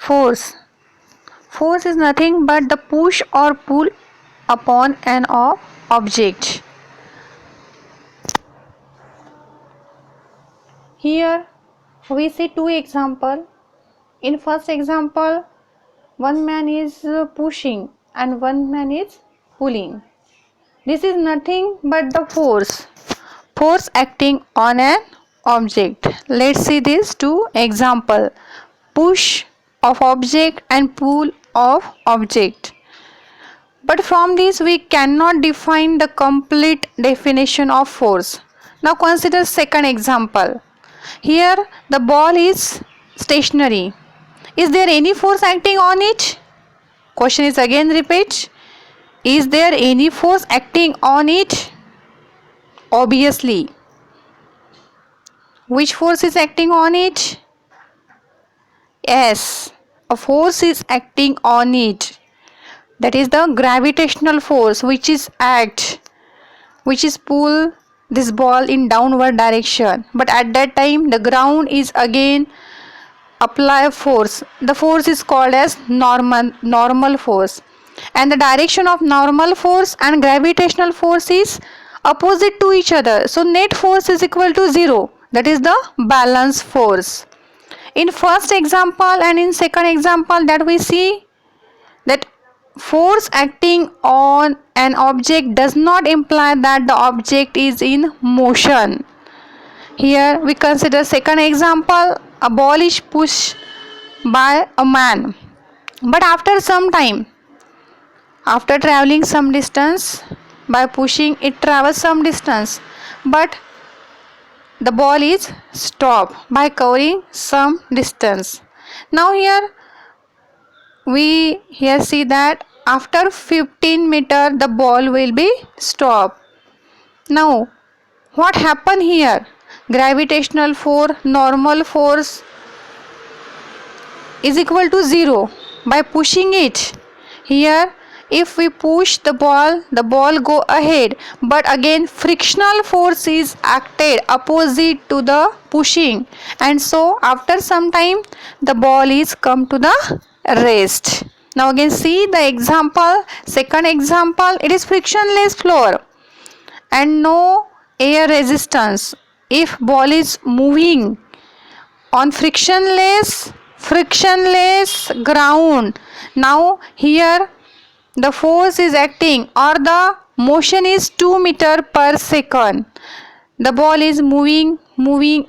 Force. Force is nothing but the push or pull upon an object. Here we see two examples. In first example, one man is pushing and one man is pulling. This is nothing but the force acting on an object. Let's see these two examples. Push of object and pull of object. But from this we cannot define the complete definition of force. Now consider second example. Here the ball is stationary. Is there any force acting on it? Question is again repeat. Is there any force acting on it? Obviously. Which force is acting on it? Yes, a force is acting on it. That is the gravitational force which is pull this ball in downward direction. But at that time the ground is again apply force. The force is called as normal force. And the direction of normal force and gravitational force is opposite to each other. So net force is equal to 0. That is the balance force. In first example and in second example that we see that force acting on an object does not imply that the object is in motion. Here we consider second example. A ball is pushed by a man, but after some time, after traveling some distance, by pushing it travels some distance, but the ball is stopped by covering some distance. Now we see that after 15 meter the ball will be stopped. Now what happened here? Gravitational force, normal force is equal to 0 by pushing it. Here if we push the ball go ahead, but again frictional force is acted opposite to the pushing, and so after some time the ball is come to the rest. Now again see the example, second example, it is frictionless floor and no air resistance. If ball is moving on frictionless ground, now here the force is acting or the motion is 2 meter per second. The ball is moving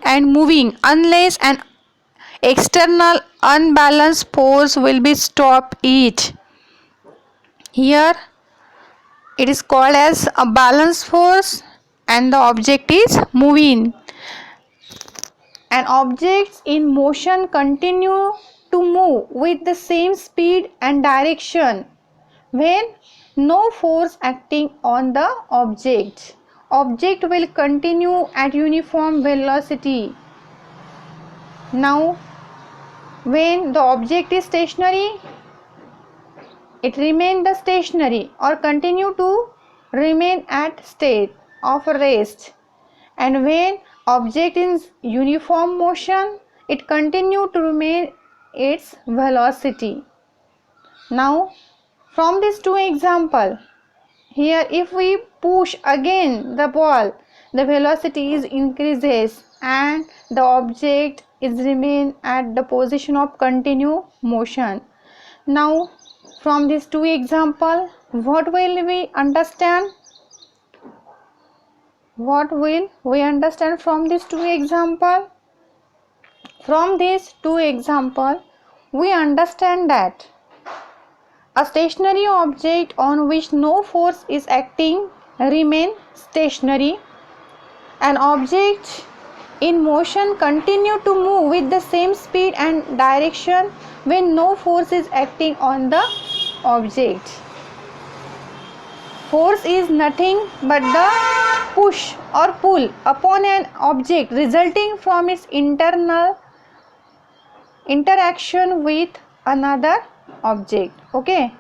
unless an external unbalanced force will be stop it. Here it is called as a balance force and the object is moving. And objects in motion continue to move with the same speed and direction when no force acting on the object. Object will continue at uniform velocity. Now when the object is stationary, it remain the stationary or continue to remain at state of rest, and when object is uniform motion, it continue to remain its velocity. Now from these two example, here if we push again the ball, the velocity is increases and the object is remain at the position of continue motion. Now from these two example, what will we understand? What will we understand from these two example? From these two example, we understand that a stationary object on which no force is acting remain stationary. An object in motion continue to move with the same speed and direction when no force is acting on the object. Force is nothing but the push or pull upon an object resulting from its internal interaction with another object. Okay,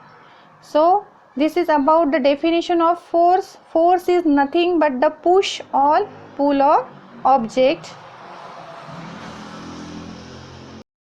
so this is about the definition of force. Force is nothing but the push or pull of object.